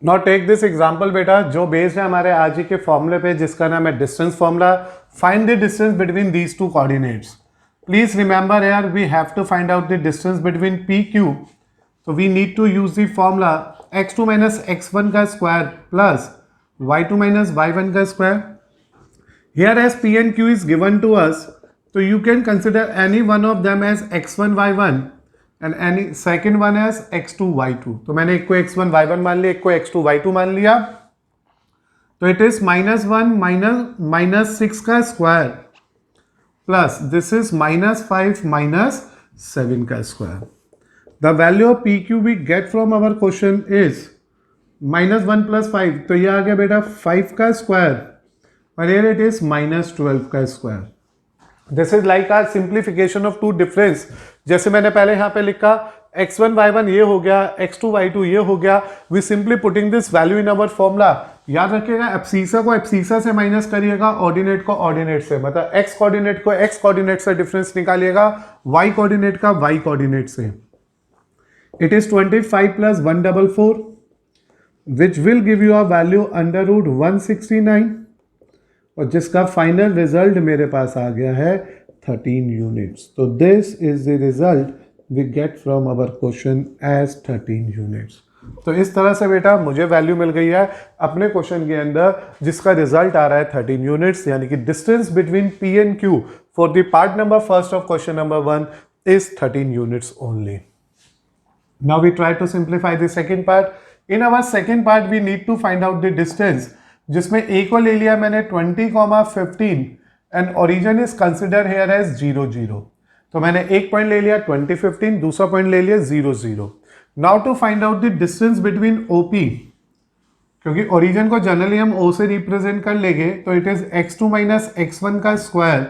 Now take this example बेटा, जो based है हमारे आज के फॉर्मूले पे, जिसका नाम है distance formula. Find the distance between these two coordinates. Please remember here we have to find out the distance between P Q. तो we need to use the formula x2 minus x1 का square plus y2 minus y1 का square. Here as p and q is given to us, so you can consider any one of them as x1 y1 and any second one as x2 y2. तो मैंने एक को x1 y1 मान लिया, एक को x2 y2 मान लिया. तो इट इज -1 माइनस 6 का square plus this is -5 minus 7 का square. The value of P Q we get from our question is -1 plus 5. तो ये आ गया बेटा 5 का स्क्वायर और here it is -12 का square. This is like our simplification of two difference. जैसे मैंने पहले यहाँ पे लिखा x1 y1 ये हो गया, x2 y2 ये हो गया. We simply putting this value in our formula. याद रखिएगा एब्सीसा को एब्सीसा से माइनस करिएगा, ऑर्डिनेट को ऑर्डिनेट से, मतलब x कोऑर्डिनेट को x कोऑर्डिनेट से डिफरेंस निकालिएगा, y कोऑर्डिनेट का y कोऑर्डिनेट से. It is 25 plus 144 which will give you a value √169 और जिसका फाइनल रिजल्ट मेरे पास आ गया है 13 यूनिट्स. तो this is the result we get from our question as 13 units. तो इस तरह से बेटा मुझे वैल्यू मिल गई है अपने क्वेश्चन के अंदर जिसका रिजल्ट आ रहा है 13 यूनिट्स, यानी कि distance between P and Q for the part number first of question number 1 is 13 units only. Now we try to simplify the second part. In our second part we need to find out the distance, जिसमें A को ले लिया मैंने 20,15 and origin is consider here as 0 0. तो मैंने एक point ले लिया 20 15, दूसरा पॉइंट ले लिया 0 0. Now to find out the distance between OP, क्योंकि ओरिजिन को जनरली हम ओ से रिप्रेजेंट कर लेंगे, तो it is x2 minus x1 का स्क्वायर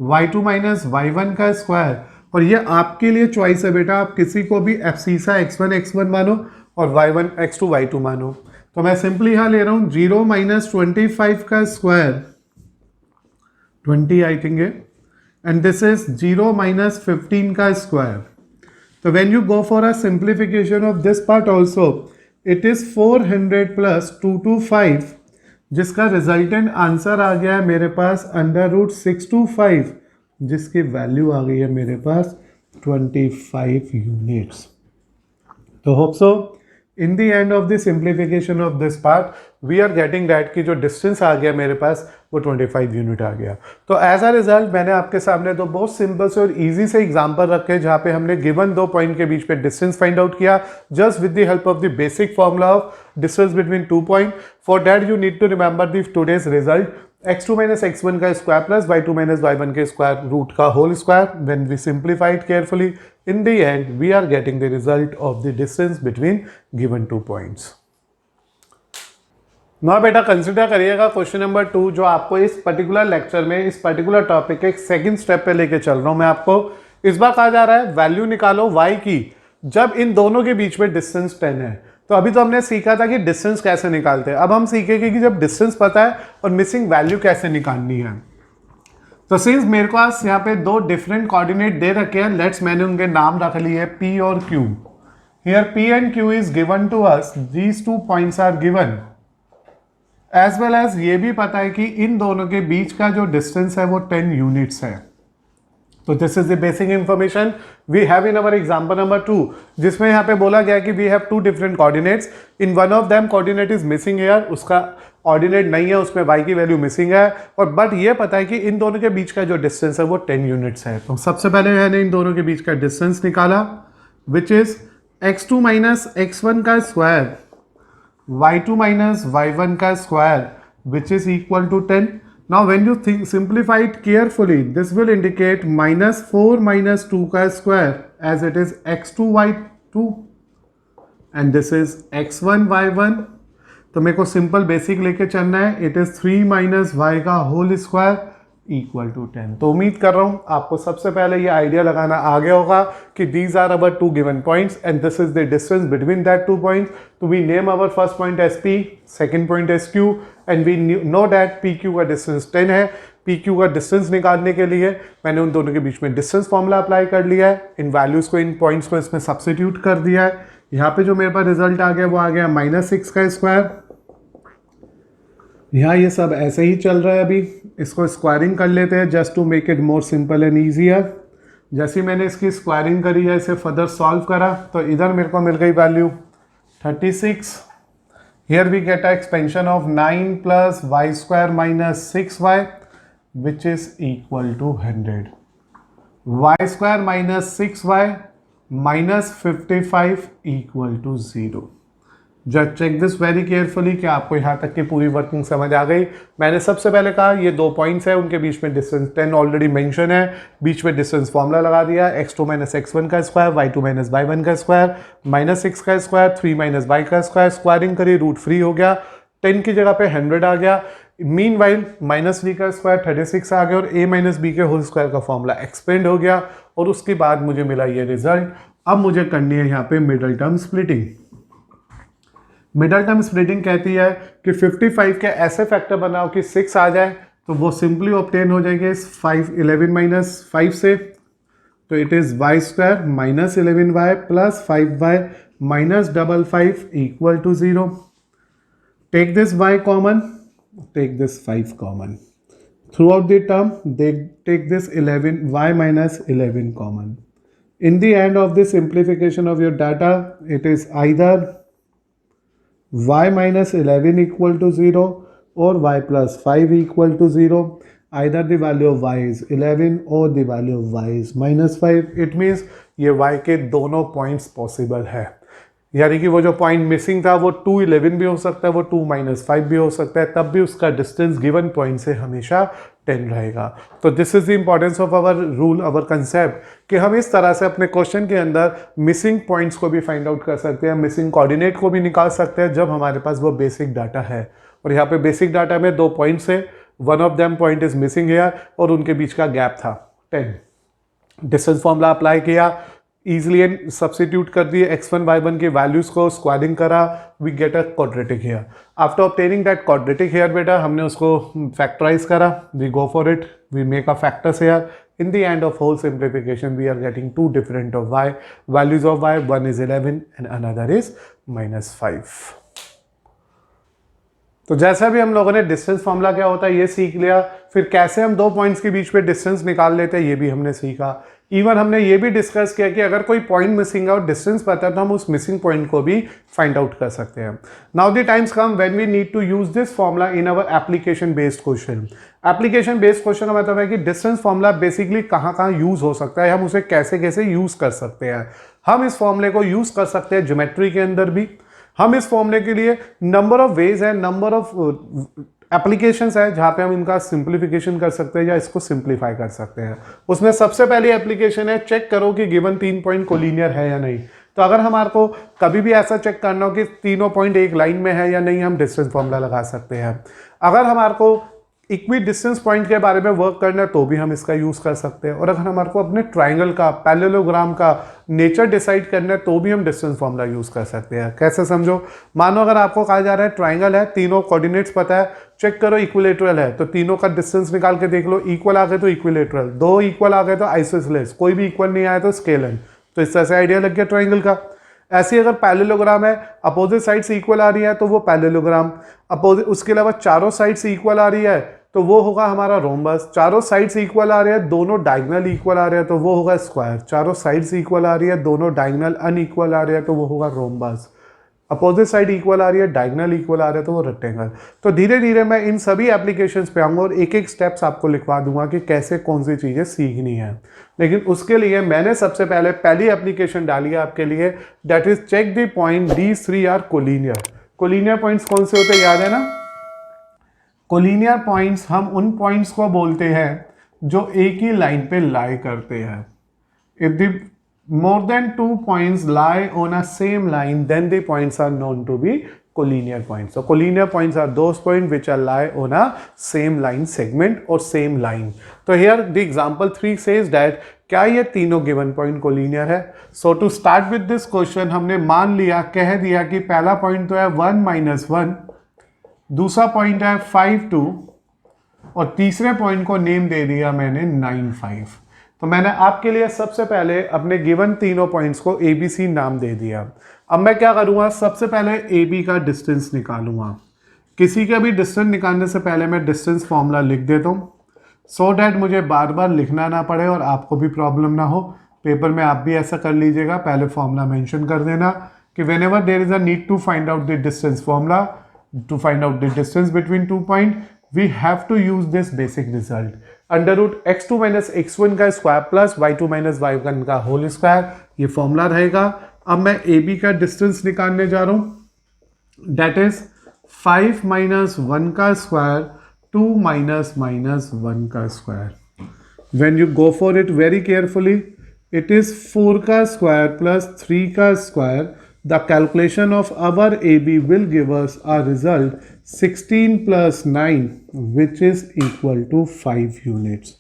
y2 माइनस y1 का स्क्वायर. और ये आपके लिए चॉइस है बेटा, आप किसी को भी एब्सीसा x1 x1 मानो और y1 x2 y2 मानो. तो मैं सिंपली यहां ले रहा हूं 0 माइनस 25 का स्क्वायर 20 आई थिंक है, एंड दिस इज 0 माइनस 15 का स्क्वायर. तो when you go for a simplification of this part also it is 400 plus 225, जिसका रिजल्टेंट आंसर आ गया है मेरे पास √625, जिसकी वैल्यू आ गई है मेरे पास 25 यूनिट्स. तो hope so in the end of the simplification of this part we are getting that कि जो distance आ गया मेरे पास वो 25 यूनिट आ गया. तो एज अ रिजल्ट मैंने आपके सामने दो बहुत सिंपल से और इजी से एग्जांपल रखे जहाँ पे हमने गिवन दो पॉइंट के बीच पे डिस्टेंस फाइंड आउट किया just with the help of the basic formula of distance between 2 point. For that you need to remember the today's result x2 minus x1 का square plus y2 minus y1 के square root का whole square. When we simplified carefully in the end we are getting the result of the distance between given 2 points. now बेटा consider करिएगा question number 2 जो आपको इस particular lecture में इस particular topic के एक सेकंड स्टेप पे लेके चल रहा हूं मैं आपको. इस बार कहा जा रहा है वैल्यू निकालो y की जब इन दोनों के बीच में डिस्टेंस 10 है. तो अभी तो हमने सीखा था कि डिस्टेंस कैसे निकालते हैं, अब हम सीखेंगे कि जब डिस्टेंस पता है और मिसिंग वैल्यू कैसे निकालनी है. तो सिंस मेरे पास यहाँ पे दो डिफरेंट कोऑर्डिनेट दे रखे हैं, लेट्स मैंने उनके नाम रख लिए P और Q. Here P and Q is given to us, these 2 points are given, as well as ये भी पता है कि इन दोनों के बीच का जो डिस्टेंस है वो 10 यूनिट्स है. तो this is the basic information we have in our example number 2, जिसमें यहाँ पे बोला गया कि we have 2 different coordinates. In one of them coordinate is missing here, उसका ऑर्डिनेट नहीं है, उसमें y की वैल्यू मिसिंग है, और बट ये पता है कि इन दोनों के बीच का जो डिस्टेंस है वो 10 यूनिट्स है. तो सबसे पहले मैंने इन दोनों के बीच का डिस्टेंस निकाला which is x2 minus x1 का स्क्वायर y2 माइनस y1 का square which is equal to 10. Now when you think simplify it carefully this will indicate -4 minus 2 का square as it is x2 y2 and this is x1 y1. तो मेरे को simple basic लेके चलना है. It is 3 minus Y का whole square equal to 10. तो उम्मीद कर रहा हूं आपको सबसे पहले ये आइडिया लगाना आ गया होगा कि these are our 2 given points and this is the distance between that 2 points. तो we name our first point as P, second point as Q and we know that PQ का डिस्टेंस 10 है. PQ का distance निकालने के लिए मैंने उन दोनों के बीच में डिस्टेंस फॉर्मूला अप्लाई कर लिया है. इन वैल्यूज को, इन पॉइंट्स को इसमें सब्स्टिट्यूट कर दिया है. यहाँ पे जो मेरे पास रिजल्ट आ गया वो आ गया -6 का स्क्वायर। यहाँ ये सब ऐसे ही चल रहा है, अभी इसको स्क्वायरिंग कर लेते हैं just to make it more simple and easier. जैसे ही मैंने इसकी स्क्वायरिंग करी है, इसे फर्दर सॉल्व करा, तो इधर मेरे को मिल गई value 36। Here we get a expansion of 9 plus y square minus 6y which is equal to 100। Y square minus 6y minus 55 equal to 0। Just check this very carefully कि आपको यहाँ तक की पूरी वर्किंग समझ आ गई। मैंने सबसे पहले कहा ये 2 पॉइंट्स है, उनके बीच में डिस्टेंस 10 ऑलरेडी मेंशन है, बीच में डिस्टेंस फॉर्मूला लगा दिया, x2 माइनस x1 का स्क्वायर, y2 माइनस y1 का स्क्वायर, -6 का स्क्वायर, 3 माइनस y का स्क्वायर, स्क्वायरिंग करी, रूट फ्री हो गया, 10 की जगह पे 100 आ गया। मीन वाइल -d का स्क्वायर 36 आ गया और a माइनस b के होल स्क्वायर का फॉर्मूला एक्सपेंड हो गया और उसके बाद मुझे मिला ये रिजल्ट। अब मुझे करनी है यहाँ पे middle term splitting. Middle term splitting कहती है कि 55 के ऐसे फैक्टर बनाओ कि 6 आ जाए, तो वो सिंपली ऑब्टेन हो जाएंगे इस 11 माइनस 5 से। तो it is y square minus 11y plus 5y minus 55 equal to 0। Take this y common, take this 5 common, throughout the term they take this 11y minus 11 common. In the end of the simplification of your data, it is either y minus 11 equal to 0 or y plus 5 equal to 0. Either the value of y is 11 or the value of y is minus 5. It means ये y के दोनों points possible है, यानी कि वो जो point missing था वो 211 भी हो सकता है, वो 2-5 भी हो सकता है, तब भी उसका डिस्टेंस गिवन पॉइंट से हमेशा 10 रहेगा। तो this is the importance of our rule, our concept, कि हम इस तरह से अपने क्वेश्चन के अंदर मिसिंग पॉइंट्स को भी फाइंड आउट कर सकते हैं, मिसिंग कोऑर्डिनेट को भी निकाल सकते हैं जब हमारे पास वो बेसिक डाटा है। और यहाँ पे बेसिक डाटा में 2 पॉइंट्स है, one of them point is missing here और उनके बीच का गैप था 10। डिस्टेंस फॉर्मूला अप्लाई किया, इजिली सब्सिट्यूट कर दिए x1 y1 की वैल्यूज को, स्क्वायरिंग करा, we get a quadratic here. After obtaining that quadratic here बेटा हमने उसको फैक्टराइज करा, we go for it, we make a factors here. In the end of whole simplification, we are getting 2 different of y, values of y, one is 11 and another is -5. तो जैसा भी हम लोगों ने डिस्टेंस फॉर्मूला क्या होता है ये सीख लिया, फिर कैसे हम 2 पॉइंट्स के बीच में डिस्टेंस निकाल लेते हैं ये भी हमने सीखा। इवन हमने ये भी डिस्कस किया कि अगर कोई पॉइंट मिसिंग है और डिस्टेंस पता है तो हम उस मिसिंग पॉइंट को भी फाइंड आउट कर सकते हैं। Now the times come when we need to use this formula in our application based question. Application based question का मतलब है कि डिस्टेंस फॉर्मूला बेसिकली कहाँ कहाँ यूज हो सकता है, हम उसे कैसे कैसे यूज कर सकते हैं। हम इस फॉर्मूले को यूज कर सकते हैं ज्योमेट्री के अंदर भी, हम इस फॉर्मूले के लिए नंबर ऑफ वेज है, नंबर ऑफ एप्लीकेशंस है जहाँ पे हम इनका सिंप्लीफिकेशन कर सकते हैं या इसको सिंप्लीफाई कर सकते हैं। उसमें सबसे पहली एप्लीकेशन है चेक करो कि गिवन 3 पॉइंट कोलिनियर है या नहीं। तो अगर हमारे को कभी भी ऐसा चेक करना हो कि तीनों पॉइंट एक लाइन में है या नहीं, हम डिस्टेंस फॉर्मूला लगा सकते हैं। अगर हमारे को इक्वी डिस्टेंस पॉइंट के बारे में वर्क करना है तो भी हम इसका यूज कर सकते हैं। और अगर हमारे को अपने ट्राइंगल का, पैरेललोग्राम का नेचर डिसाइड करना है तो भी हम डिस्टेंस फॉर्मूला यूज कर सकते हैं। कैसे समझो, मानो अगर आपको कहा जा रहा है ट्राइंगल है, तीनों कोऑर्डिनेट्स पता है, चेक करो इक्विलेटरल है, तो तीनों का डिस्टेंस निकाल के देख लो, इक्वल आ गए तो इक्विलेटरल, 2 इक्वल आ गए तो आइसोसेलेस, कोई भी इक्वल नहीं आया तो स्केलन। तो इस तरह से आइडिया लग गया ट्राइंगल का। ऐसे अगर पैरेललोग्राम है, अपोजिट साइड से इक्वल आ रही है तो वो पैरेललोग्राम, अपोजिट उसके अलावा चारों साइड से इक्वल आ रही है तो वो होगा हमारा रोम्बस, चारों साइड से इक्वल आ रहे हैं, दोनों डायगोनल इक्वल आ रहे हैं तो वो होगा स्क्वायर, चारों साइड से इक्वल आ रही है, दोनों डायगोनल अनइक्वल आ रहे हैं तो वो होगा रोम्बस, अपोजिट साइड इक्वल आ रही है, डायगोनल इक्वल आ रहे हैं तो वो रेक्टेंगल। तो धीरे धीरे मैं इन सभी एप्लीकेशंस पे आऊँगा और एक एक स्टेप्स आपको लिखवा दूंगा कि कैसे कौन सी चीज़ें सीखनी है। लेकिन उसके लिए मैंने सबसे पहले पहली एप्लीकेशन डाली है आपके लिए, that is check the point these 3 are collinear. Collinear points कौन से होते हैं याद है ना? कोलिनियर पॉइंट्स हम उन पॉइंट्स को बोलते हैं जो एक ही लाइन पे लाई करते हैं। If the more than 2 points lie on a same line, then the points are known to be collinear points. So collinear points are those points which are lie on a same line segment or same line. So here the example 3 says that क्या ये तीनों given point collinear है? So to start with this question हमने मान लिया, कह दिया कि पहला पॉइंट तो है 1 - 1, दूसरा पॉइंट है 5 2 और तीसरे पॉइंट को नेम दे दिया मैंने 9 5। तो मैंने आपके लिए सबसे पहले अपने गिवन तीनों पॉइंट्स को ABC नाम दे दिया। अब मैं क्या करूँगा, सबसे पहले ए बी का डिस्टेंस निकालूंगा। किसी का भी डिस्टेंस निकालने से पहले मैं डिस्टेंस फॉर्मूला लिख देता हूँ, सो डैट मुझे बार बार लिखना ना पड़े और आपको भी प्रॉब्लम ना हो। पेपर में आप भी ऐसा कर लीजिएगा, पहले फॉर्मूला मेंशन कर देना कि whenever there is a need to find out the distance formula, to find out the distance between 2 point, we have to use this basic result, under root x2 minus x1 का square plus y2 minus y1 का whole square, ये formula रहेगा। अब मैं A B का distance निकालने जा रहा हूँ, दैट इज 5 माइनस 1 का स्क्वायर 2 माइनस माइनस 1 का square. When you go for it very carefully, it is 4 का स्क्वायर प्लस 3 का square. The calculation of our AB will give us a result 16 plus 9 which is equal to 5 units.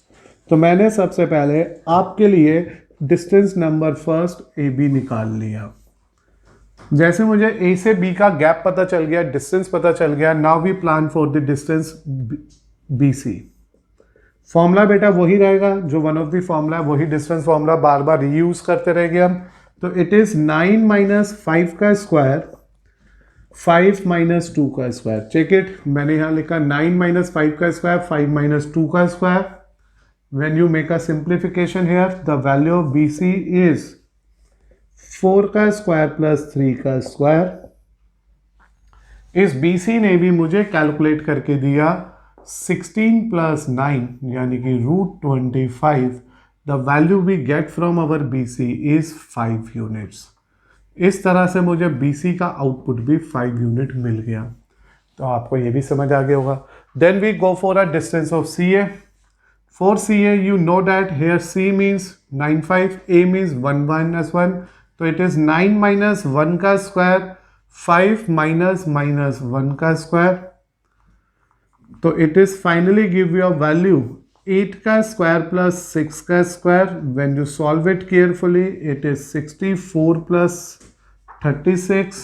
तो मैंने सबसे पहले आपके लिए distance number first AB निकाल लिया। जैसे मुझे A से B का गैप पता चल गया, डिस्टेंस पता चल गया, now we plan for the distance BC। Formula बेटा वही रहेगा जो वन ऑफ द फॉर्मूला है, वही डिस्टेंस फॉर्मूला बार बार रीयूज करते रहेंगे हम। तो इट इज 9 माइनस 5 का स्क्वायर 5 माइनस 2 का स्क्वायर। चेक इट, मैंने यहां लिखा 9 माइनस 5 का स्क्वायर 5 माइनस 2 का square. When you make a simplification here, the value of B C is 4 का स्क्वायर प्लस 3 का स्क्वायर। इस बी सी ने भी मुझे कैलकुलेट करके दिया 16 प्लस 9 यानी कि √25। The value we get from our BC is 5 units. इस तरह से मुझे BC का आउटपुट भी 5 यूनिट मिल गया। तो आपको ये भी समझ आ गया होगा। Then we go for a distance of CA. For CA, you know that here C means 95, A means 1 minus 1. तो it is 9 minus 1 का स्क्वायर 5 minus minus 1 का स्क्वायर। तो it is finally give you a value 8 का square plus 6 का square. When you solve it carefully, it is 64 plus 36।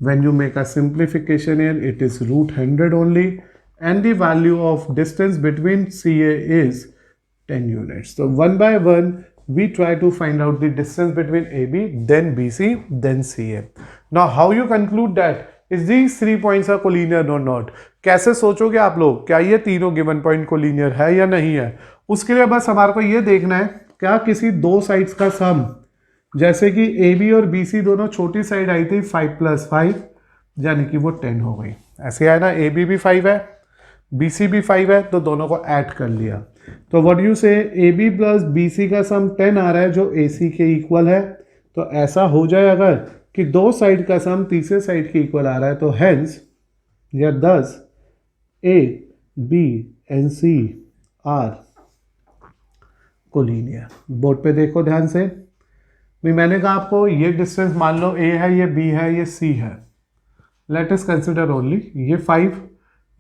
When you make a simplification in, it is √100 only, and the value of distance between CA is 10 units. तो one by one we try to find out the distance between AB, then BC, then CA. Now how you conclude that? Is these 3 points are collinear or not? कैसे सोचोगे आप लोग, क्या ये तीनों given point collinear है या नहीं है? उसके लिए बस हमारे को ये देखना है, क्या किसी दो साइड्स का सम, जैसे कि AB और BC दोनों छोटी साइड आई थी 5 प्लस 5 यानी कि वो 10 हो गई। ऐसे है ना, AB भी 5 है BC भी 5 है, तो दोनों को ऐड कर लिया। तो व्हाट यू से, AB प्लस BC का सम 10 आ रहा है जो AC के इक्वल है। तो ऐसा हो जाए अगर कि दो साइड का सम तीसरे साइड के इक्वल आ रहा है, तो हेंस या thus A, B and C are collinear. Board पे देखो ध्यान से, भी मैंने कहा आपको ये डिस्टेंस मान लो A है, ये B है, ये C है। लेट अस कंसिडर ओनली ये 5,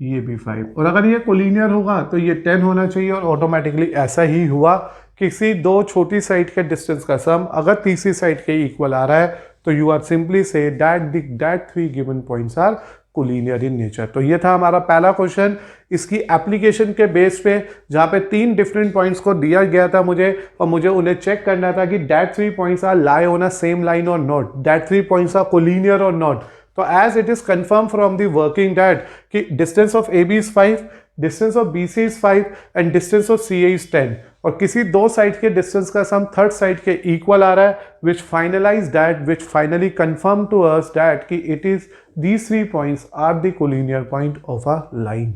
ये भी 5, और अगर ये कोलिनियर होगा तो ये 10 होना चाहिए, और ऑटोमेटिकली ऐसा ही हुआ। किसी दो छोटी साइड के डिस्टेंस का सम अगर तीसरी साइड के इक्वल आ रहा है, तो you are simply say that 3 given points are collinear in nature. तो ये था हमारा पहला क्वेश्चन। इसकी एप्लीकेशन के बेस पे, जहाँ पे 3 डिफरेंट पॉइंट्स को दिया गया था मुझे, और मुझे उन्हें चेक करना था कि that 3 points are lie on a same line और not, that 3 points are collinear और नॉट। तो as it is confirm from the working that कि distance of AB is 5, distance of BC is 5 and distance of CA is 10, और किसी दो side के distance का sum third side के equal आ रहा है, which finally confirm to us that कि it is these 3 points are the collinear point of a line.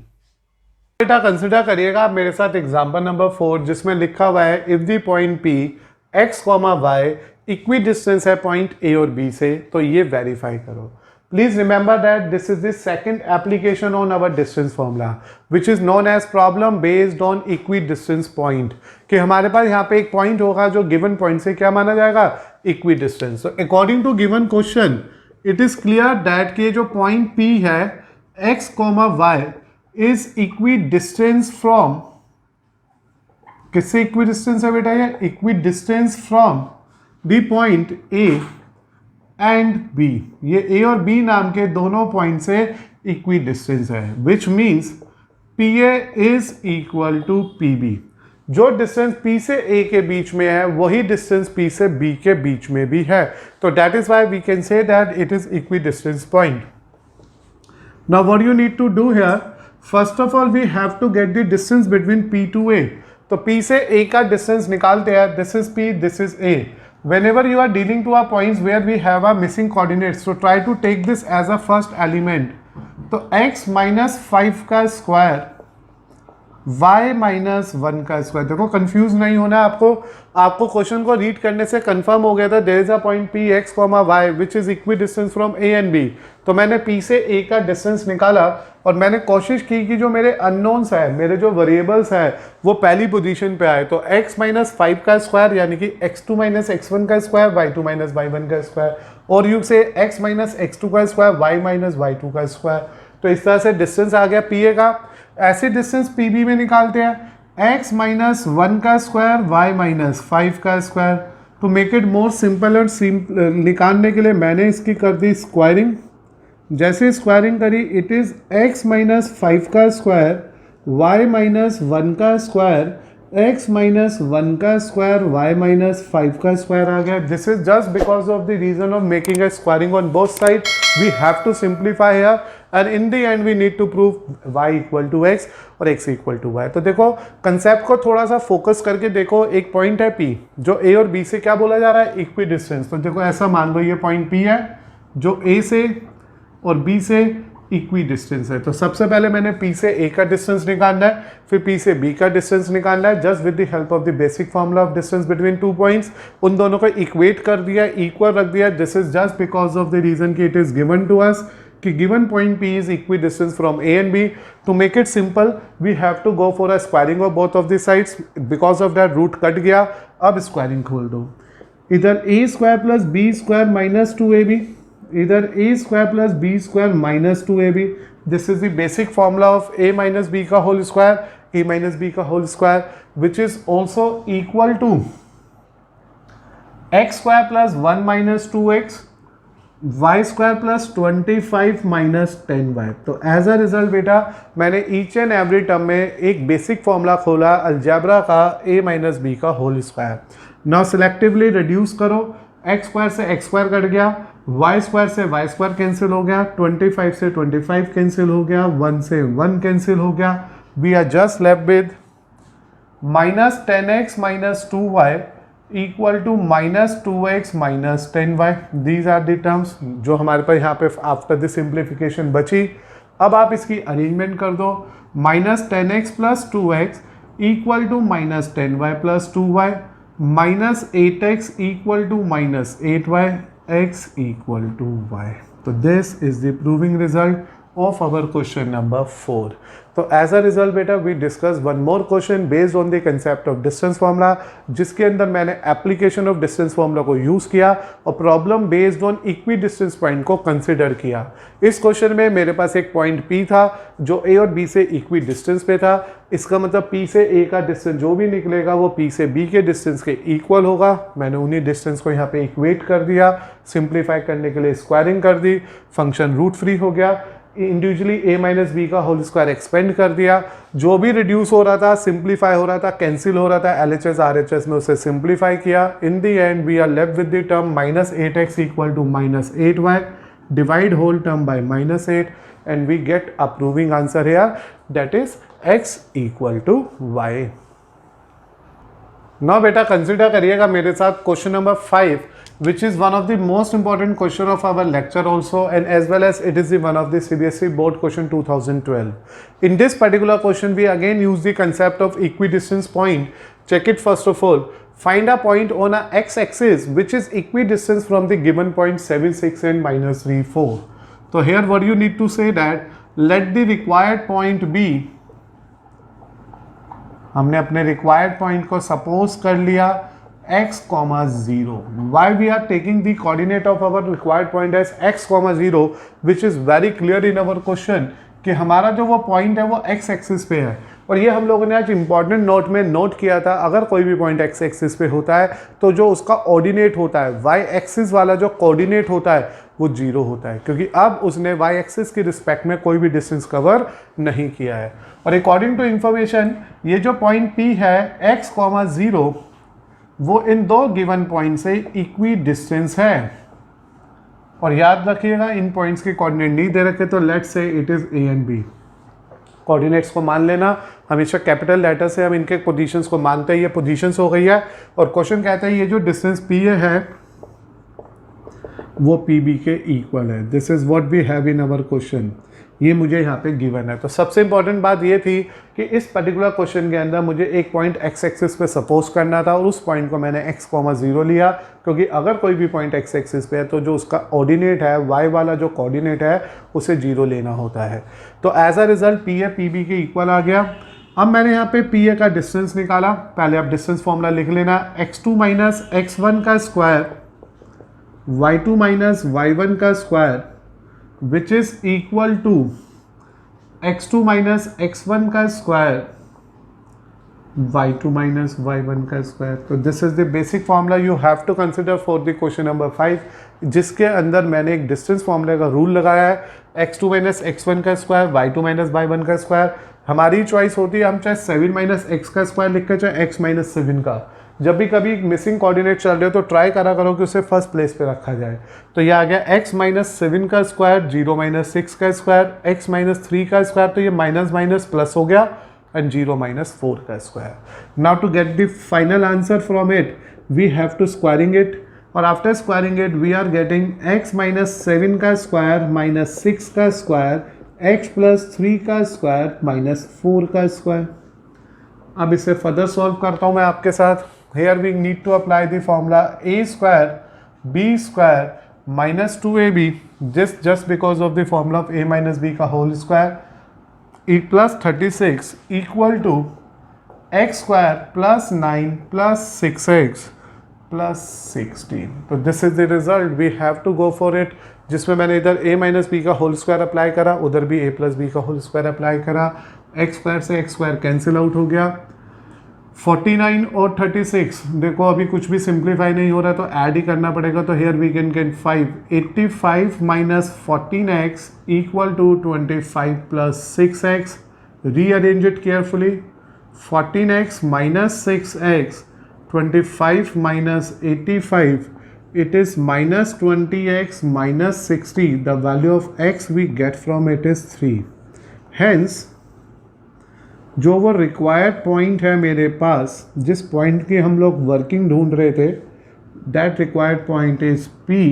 बेटा कंसिडर करिएगा मेरे साथ एग्जांपल नंबर 4, जिसमें लिखा हुआ है if the point P x, y equi distance है पॉइंट A और B से, तो ये वेरीफाई करो। Please remember that this is the second application on our distance formula, which is known as problem based on equidistance point. कि हमारे पास यहाँ पे एक पॉइंट होगा जो गिवन पॉइंट से क्या माना जाएगा, equidistance. So according to given question, it is clear that कि जो पॉइंट P है x, y is equidistance from, किससे equidistance है बेटा, ये equidistance from the point A and B। ये A और B नाम के दोनों पॉइंट से इक्वी डिस्टेंस है, which means PA is equal to PB। जो डिस्टेंस P से A के बीच में है वही डिस्टेंस P से B के बीच में भी है, तो that is why we can say that it is equidistance point. Now what you need to do here, first of all we have to get the distance between P to A. तो P से A का distance निकालते हैं, this is P, this is A. Whenever you are dealing to a points where we have a missing coordinates, so try to take this as a first element. तो x minus 5 का square y minus 1 का square. देखो confuse नहीं होना आपको question को read करने से कंफर्म हो गया था there is a point P X comma Y which is equi distance from A and B. तो मैंने p से a का डिस्टेंस निकाला और मैंने कोशिश की कि जो मेरे अननोन्स है, मेरे जो वेरिएबल्स है वो पहली पोजीशन पे आए. तो x माइनस 5 का स्क्वायर यानी कि x2 माइनस x1 का स्क्वायर, y2 माइनस y1 का स्क्वायर, और यू से x माइनस x2 का स्क्वायर, y माइनस y2 का स्क्वायर. तो इस तरह से डिस्टेंस आ गया pa का. ऐसे डिस्टेंस pb में निकालते हैं x माइनस 1 का स्क्वायर, y माइनस 5 का square. To make it more simple और निकालने के लिए मैंने इसकी कर दी स्क्वायरिंग. जैसे स्क्वायरिंग करी इट इज x माइनस 5 का स्क्वायर, y माइनस 1 का स्क्वायर, x माइनस 1 का स्क्वायर, y माइनस 5 का स्क्वायर आ गया. This is just because of the reason of making a squaring on both side. We have to simplify here and in the end we need to prove y equal to x और x equal to y. तो देखो concept को थोड़ा सा focus करके देखो. एक point है P जो A और B से क्या बोला जा रहा है, इक्वी डिस्टेंस. तो देखो ऐसा मान लो ये पॉइंट P है जो A से और B से इक्वी डिस्टेंस है. तो सबसे पहले मैंने P से A का डिस्टेंस निकालना है, फिर P से B का डिस्टेंस निकालना है, just with the help of the basic formula of distance between two points. उन दोनों को इक्वेट कर दिया, इक्वल रख दिया. This is just because of the reason कि it is given to us कि given point P is equi distance from A and B. To make it simple we have to go for a squaring of both of the sides. Because of that root cut गया. अब squaring खोल दो. इधर a square plus b square minus 2ab, इधर a square plus b square minus 2ab. This is the basic formula of a minus b का whole square, a minus b का whole square which is also equal to x square plus 1 minus 2x, y square plus 25 minus 10y. तो as a result बेटा मैंने each and every term में एक basic formula खोला algebra का a minus b का whole square. Now selectively reduce करो. x square से x स्क्वायर कट गया, y स्क्वायर से y स्क्वायर कैंसिल हो गया, 25 से 25 कैंसिल हो गया, 1 से 1 कैंसिल हो गया. We are just left with minus 10x minus 2y equal to minus 2x minus 10y. These are the terms जो हमारे पास यहाँ पे आफ्टर द सिंप्लीफिकेशन बची. अब आप इसकी अरेंजमेंट कर दो. Minus 10x plus 2x equal to minus 10y plus 2y, minus 8x equal to minus 8y, x equal to y. तो this is the proving result of our question number 4. तो as a result बेटा we discuss one more question based on the concept of distance formula, जिसके अंदर मैंने application of distance formula को use किया और problem based on equi distance point को consider किया. इस क्वेश्चन में मेरे पास एक पॉइंट P था जो A और B से इक्वी डिस्टेंस पे था. इसका मतलब P से A का डिस्टेंस जो भी निकलेगा वो P से B के डिस्टेंस के इक्वल होगा. मैंने उन्हीं डिस्टेंस को यहाँ पे इक्वेट कर दिया. सिंप्लीफाई करने के लिए स्क्वायरिंग कर दी, फंक्शन रूट फ्री हो गया. इंडिविजुअली a माइनस बी का होल स्क्वायर एक्सपेंड कर दिया. जो भी रिड्यूस हो रहा था, सिंप्लीफाई हो रहा था, कैंसिल हो रहा था, LHS RHS में उसे सिंप्लीफाई किया. In the end we are left with the term minus 8x equal to minus 8y. Divide whole term by minus 8 and we get a proving answer here that is x equal to y. Now बेटा consider करिएगा मेरे साथ question number 5, which is one of the most important question of our lecture also, and as well as it is the one of the CBSE board question 2012. In this particular question we again use the concept of equidistance point. Check it first of all. Find a point on a x-axis which is equidistance from the given point 7, 6 and minus 3, 4. So here what you need to say that let the required point be, हमने अपने required point को suppose कर लिया x, 0. Why we are taking the coordinate of our required point as x, 0, which is very clear in our question कि हमारा जो वो point है वो x एक्सिस पे है. और ये हम लोगों ने आज इंपॉर्टेंट नोट में नोट किया था. अगर कोई भी पॉइंट x एक्सिस पे होता है तो जो उसका ऑर्डिनेट होता है y एक्सिस वाला जो कोऑर्डिनेट होता है वो 0 होता है, क्योंकि अब उसने y एक्सिस की रिस्पेक्ट में कोई भी डिस्टेंस कवर नहीं किया है। और अकॉर्डिंग टू इंफॉर्मेशन ये जो पॉइंट P है x, 0 वो इन दो गिवन पॉइंट से इक्वी डिस्टेंस है। और याद रखिएगा इन पॉइंट्स के कोऑर्डिनेट नहीं दे रखे तो let's say it is A and B। Coordinates को मान लेना, हमेशा कैपिटल लेटर से हम इनके पोजीशंस को मानते हैं, ये पोजीशंस हो गई है। और क्वेश्चन कहता है ये जो डिस्टेंस P है वो PB के इक्वल है। This is what we have in our question, ये मुझे यहाँ पे गिवन है। तो सबसे इंपॉर्टेंट बात ये थी कि इस पर्टिकुलर क्वेश्चन के अंदर मुझे एक पॉइंट x एक्सिस पे सपोज करना था और उस पॉइंट को मैंने x, 0 लिया, क्योंकि अगर कोई भी पॉइंट x एक्सिस पे है तो जो उसका ऑर्डिनेट है y वाला जो कोऑर्डिनेट है उसे 0 लेना होता है। तो एज अ रिजल्ट P है PB के इक्वल आ गया। अब मैंने यहाँ पे P का डिस्टेंस निकाला, पहले आप डिस्टेंस फॉर्मूला लिख लेना, x2 माइनस x1 का स्क्वायर y2 माइनस y1 का square which is equal to x2 minus x1 का स्क्वायर y2 माइनस y1 का स्क्वायर। तो this is the basic formula you have to consider for the question number 5, जिसके अंदर मैंने एक distance formula का rule लगाया है, x2 माइनस x1 का स्क्वायर y2 माइनस y1 का स्क्वायर। हमारी चॉइस होती है हम चाहे 7 माइनस x का स्क्वायर लिख कर चाहे x माइनस 7 का। जब भी कभी मिसिंग कोऑर्डिनेट चल रहे हो तो ट्राई करा करो कि उसे फर्स्ट प्लेस पे रखा जाए। तो ये आ गया x माइनस 7 का स्क्वायर, 0 माइनस 6 का स्क्वायर, x माइनस 3 का स्क्वायर, तो ये माइनस माइनस प्लस हो गया, एंड 0 माइनस 4 का square. Now to get the final answer from it we have to squaring it, और after squaring it we are getting x minus 7 का square minus 6 का square, x plus 3 का square minus 4 का square. अब इसे further solve करता हूँ मैं आपके साथ। Here we need to apply the formula a square b square minus 2ab just because of the formula of a minus b का whole square e plus 36 equal to x square plus 9 plus 6x plus 16। तो this is the result, we have to go for it, जिसमें मैंने इधर a minus B का whole square apply करा, उधर भी a plus B का whole square apply करा, x स्क्वायर से x स्क्वायर कैंसिल आउट हो गया। 49 और 36 देखो अभी कुछ भी सिंप्लीफाई नहीं हो रहा तो ऐड ही करना पड़ेगा, तो here we can get 5, 85 minus 14x equal to 25 plus 6x। Rearrange it carefully, 14x minus 6x, 25 minus 85, it is minus 20x minus 60, the value of x we get from it is 3। Hence जो वो required point है मेरे पास, जिस point की हम लोग working ढूंढ रहे थे, that required point is P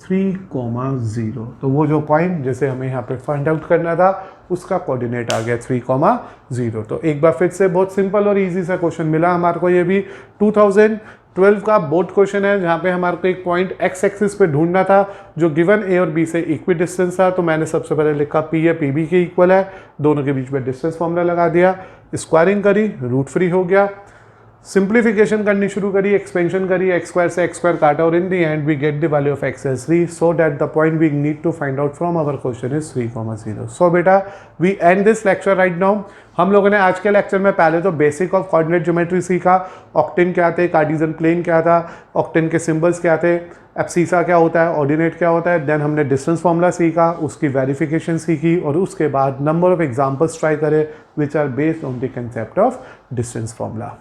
3,0। तो वो जो पॉइंट जिसे हमें यहाँ पे फाइंड आउट करना था उसका कोऑर्डिनेट आ गया 3,0। तो एक बार फिर से बहुत सिंपल और इजी सा क्वेश्चन मिला हमारे को। ये भी 2012 का बोर्ड क्वेश्चन है, जहाँ पे हमारे को एक पॉइंट x एक्सिस पे ढूंढना था जो गिवन a और b से इक्वी डिस्टेंस था। तो मैंने सबसे पहले लिखा p है pb के इक्वल है, दोनों के बीच में डिस्टेंस फॉर्मूला लगा दिया, स्क्वायरिंग करी, रूट फ्री हो गया, सिंप्लीफिकेशन करनी शुरू करी, एक्सपेंशन करी, x स्क्वायर से x स्क्वायर काटा, और in the end we get the value of x as 3, so that the point we need to find out from our question is 3,0। So बेटा we end this lecture right now. हम लोगों ने आज के lecture में पहले तो basic of coordinate geometry सीखा, ऑक्टेन क्या थे, कार्टेशियन प्लेन क्या था, ऑक्टेन के सिंबल्स क्या थे, एब्सिसा क्या होता है, ऑर्डिनेट क्या होता है, देन हमने डिस्टेंस फॉर्मूला सीखा, उसकी वेरिफिकेशन सीखी, और उसके बाद नंबर ऑफ एग्जांपल्स ट्राई करे which are based on the concept of distance formula.